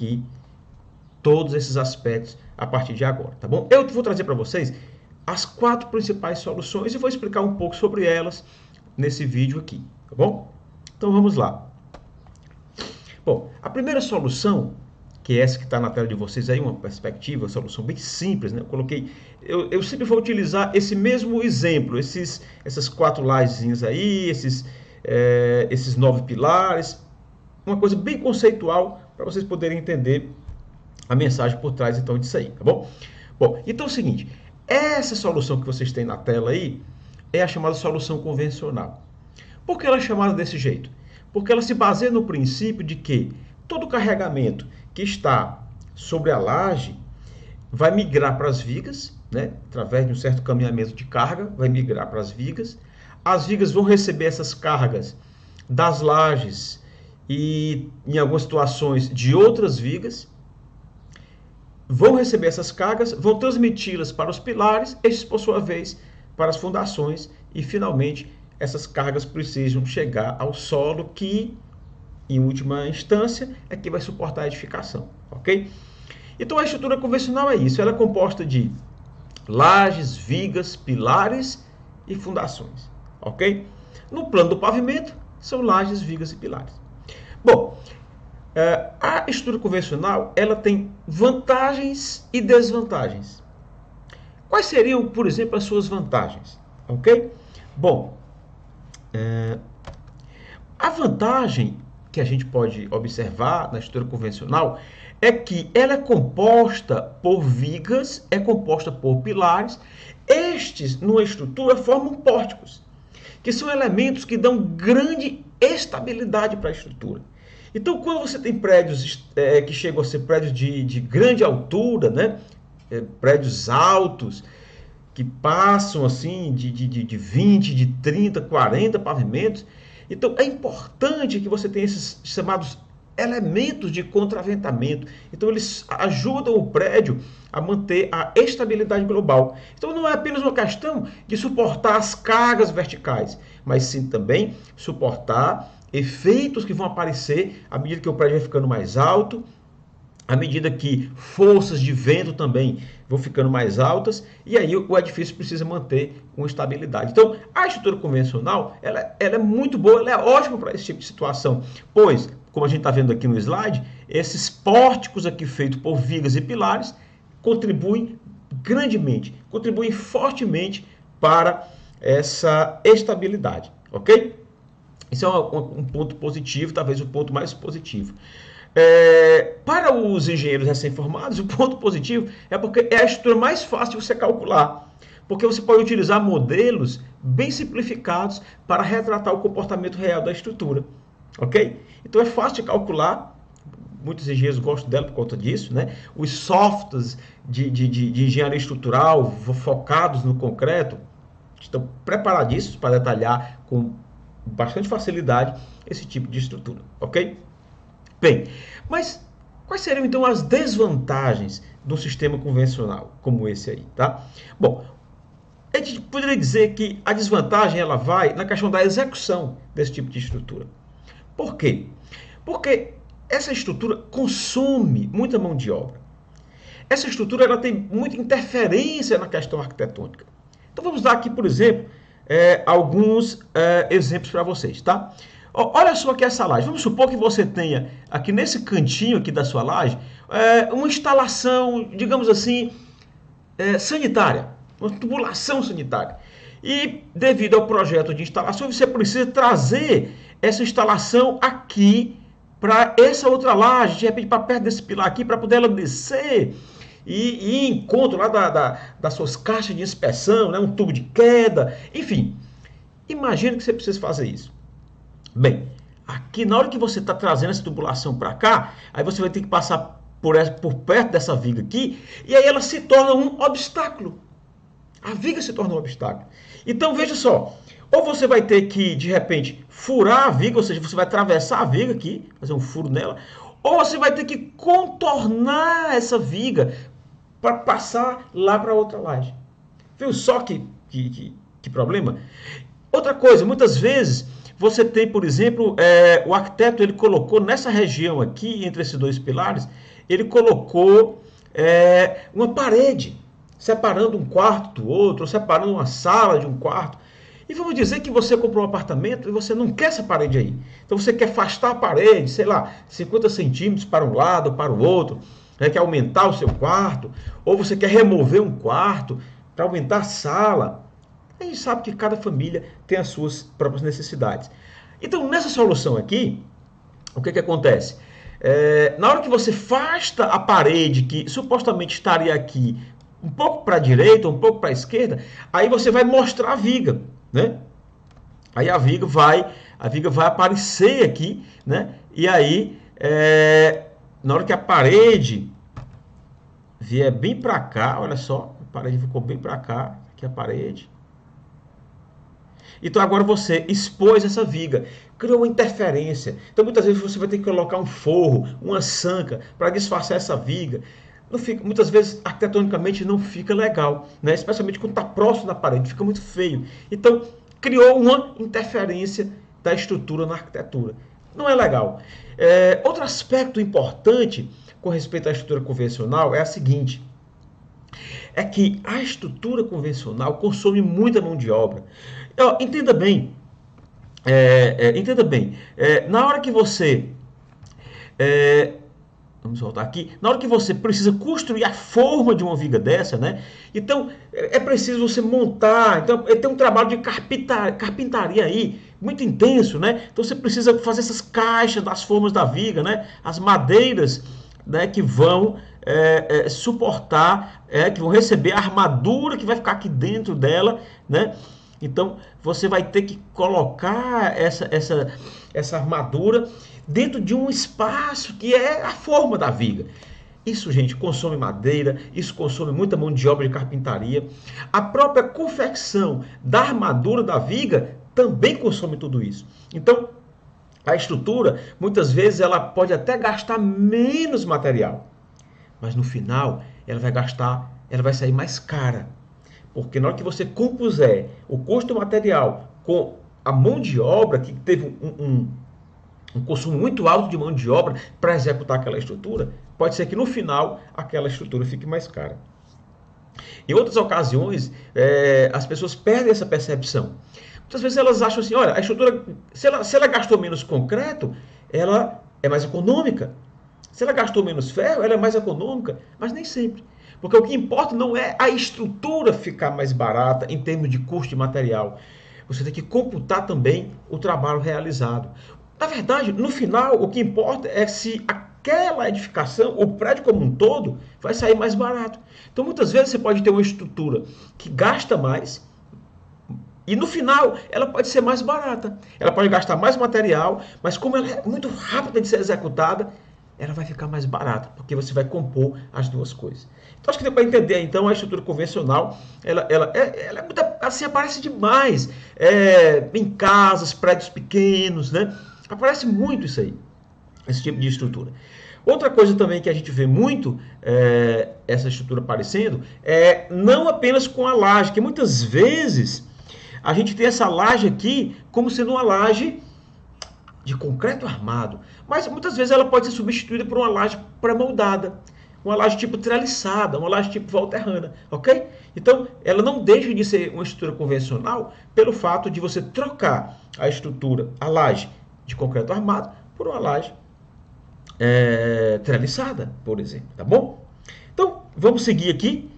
aqui todos esses aspectos a partir de agora, tá bom? Eu vou trazer para vocês as 4 principais soluções e vou explicar um pouco sobre elas nesse vídeo aqui, tá bom? Então vamos lá. Bom, a primeira solução, que é essa que está na tela de vocês aí, uma perspectiva, uma solução bem simples, né? Eu sempre vou utilizar esse mesmo exemplo, essas 4 lajezinhas aí, esses 9 pilares, uma coisa bem conceitual para vocês poderem entender a mensagem por trás então disso aí, tá bom? Bom, então é o seguinte, essa solução que vocês têm na tela aí é a chamada solução convencional. Por que ela é chamada desse jeito? Porque ela se baseia no princípio de que todo carregamento que está sobre a laje vai migrar para as vigas, né? Através de um certo caminhamento de carga, vai migrar para as vigas. As vigas vão receber essas cargas das lajes e, em algumas situações, de outras vigas. Vão receber essas cargas, vão transmiti-las para os pilares, estes, por sua vez, para as fundações e, finalmente, essas cargas precisam chegar ao solo que, em última instância, é que vai suportar a edificação, ok? Então, a estrutura convencional é isso, ela é composta de lajes, vigas, pilares e fundações, ok? No plano do pavimento, são lajes, vigas e pilares. Bom, a estrutura convencional, ela tem vantagens e desvantagens. Quais seriam, por exemplo, as suas vantagens? Ok? Bom, a vantagem que a gente pode observar na estrutura convencional é que ela é composta por vigas, é composta por pilares. Estes, numa estrutura, formam pórticos, que são elementos que dão grande estabilidade para a estrutura. Então, quando você tem prédios que chegam a ser prédios de grande altura, né? Prédios altos, que passam assim de 20, de 30, 40 pavimentos, então é importante que você tenha esses chamados elementos de contraventamento. Então, eles ajudam o prédio a manter a estabilidade global. Então, não é apenas uma questão de suportar as cargas verticais, mas sim também suportar efeitos que vão aparecer à medida que o prédio vai ficando mais alto, à medida que forças de vento também vão ficando mais altas, e aí o edifício precisa manter uma estabilidade. Então, a estrutura convencional, ela é muito boa, ela é ótima para esse tipo de situação, pois, como a gente está vendo aqui no slide, esses pórticos aqui feitos por vigas e pilares contribuem grandemente, contribuem fortemente para essa estabilidade, ok? Isso é um ponto positivo, talvez o ponto mais positivo. Para os engenheiros recém-formados, o ponto positivo é porque é a estrutura mais fácil de você calcular, porque você pode utilizar modelos bem simplificados para retratar o comportamento real da estrutura, ok? Então é fácil de calcular, muitos engenheiros gostam dela por conta disso, né? Os softwares de engenharia estrutural focados no concreto estão preparadíssimos para detalhar com bastante facilidade esse tipo de estrutura, ok? Bem, mas quais seriam então as desvantagens de um sistema convencional como esse aí, tá? Bom, a gente poderia dizer que a desvantagem ela vai na questão da execução desse tipo de estrutura. Por quê? Porque essa estrutura consome muita mão de obra. Essa estrutura ela tem muita interferência na questão arquitetônica. Então vamos dar aqui, por exemplo, alguns exemplos para vocês, tá? Olha só aqui essa laje. Vamos supor que você tenha aqui nesse cantinho aqui da sua laje uma instalação, digamos assim, sanitária, uma tubulação sanitária. E devido ao projeto de instalação, você precisa trazer essa instalação aqui para essa outra laje, de repente para perto desse pilar aqui, para poder ela descer e ir em encontro lá das suas caixas de inspeção, né, um tubo de queda, enfim. Imagina que você precisa fazer isso. Bem, aqui na hora que você está trazendo essa tubulação para cá, aí você vai ter que passar por perto dessa viga aqui, e aí ela se torna um obstáculo. A viga se torna um obstáculo. Então veja só, ou você vai ter que, de repente, furar a viga, ou seja, você vai atravessar a viga aqui, fazer um furo nela, ou você vai ter que contornar essa viga para passar lá para outra laje. Viu só que problema? Outra coisa, muitas vezes você tem, por exemplo, o arquiteto ele colocou nessa região aqui, entre esses dois pilares, ele colocou uma parede, separando um quarto do outro, ou separando uma sala de um quarto. E vamos dizer que você comprou um apartamento e você não quer essa parede aí. Então você quer afastar a parede, sei lá, 50 centímetros para um lado, para o outro, né, quer aumentar o seu quarto, ou você quer remover um quarto para aumentar a sala. A gente sabe que cada família tem as suas próprias necessidades. Então, nessa solução aqui, o que acontece? Na hora que você afasta a parede que supostamente estaria aqui um pouco para a direita, um pouco para a esquerda, aí você vai mostrar a viga, né? Aí a viga vai aparecer aqui, né? E aí, na hora que a parede vier bem para cá, olha só, a parede ficou bem para cá, aqui a parede. Então agora você expôs essa viga, criou uma interferência. Então muitas vezes você vai ter que colocar um forro, uma sanca para disfarçar essa viga. Não fica, muitas vezes arquitetonicamente não fica legal, né? Especialmente quando está próximo da parede, fica muito feio. Então criou uma interferência da estrutura na arquitetura. Não é legal. Outro aspecto importante com respeito à estrutura convencional é a seguinte: é que a estrutura convencional consome muita mão de obra. Entenda bem, na hora que você, vamos voltar aqui, na hora que você precisa construir a forma de uma viga dessa, né? Então, é preciso você montar, então tem um trabalho de carpintaria aí, muito intenso, né? Então você precisa fazer essas caixas das formas da viga, né? As madeiras, né, que vão suportar, que vão receber a armadura que vai ficar aqui dentro dela, né? Então você vai ter que colocar essa armadura dentro de um espaço que é a forma da viga. Isso, gente, consome madeira, isso consome muita mão de obra de carpintaria. A própria confecção da armadura da viga também consome tudo isso. Então, a estrutura, muitas vezes, ela pode até gastar menos material, mas no final ela vai sair mais cara. Porque na hora que você compuser o custo material com a mão de obra, que teve um consumo muito alto de mão de obra para executar aquela estrutura, pode ser que no final aquela estrutura fique mais cara. Em outras ocasiões, as pessoas perdem essa percepção. Muitas vezes elas acham assim, olha, a estrutura, se ela gastou menos concreto, ela é mais econômica. Se ela gastou menos ferro, ela é mais econômica, mas nem sempre. Porque o que importa não é a estrutura ficar mais barata em termos de custo de material. Você tem que computar também o trabalho realizado. Na verdade, no final, o que importa é se aquela edificação, o prédio como um todo, vai sair mais barato. Então, muitas vezes você pode ter uma estrutura que gasta mais e no final ela pode ser mais barata. Ela pode gastar mais material, mas como ela é muito rápida de ser executada, ela vai ficar mais barata, porque você vai compor as duas coisas. Então, acho que deu para entender, então, a estrutura convencional, ela é muito, assim, aparece demais em casas, prédios pequenos, né? Aparece muito isso aí, esse tipo de estrutura. Outra coisa também que a gente vê muito, essa estrutura aparecendo, não apenas com a laje, que muitas vezes a gente tem essa laje aqui como sendo uma laje de concreto armado, mas muitas vezes ela pode ser substituída por uma laje pré-moldada, uma laje tipo treliçada, uma laje tipo volterrana, ok? Então, ela não deixa de ser uma estrutura convencional pelo fato de você trocar a estrutura, a laje de concreto armado, por uma laje treliçada, por exemplo, tá bom? Então, vamos seguir aqui.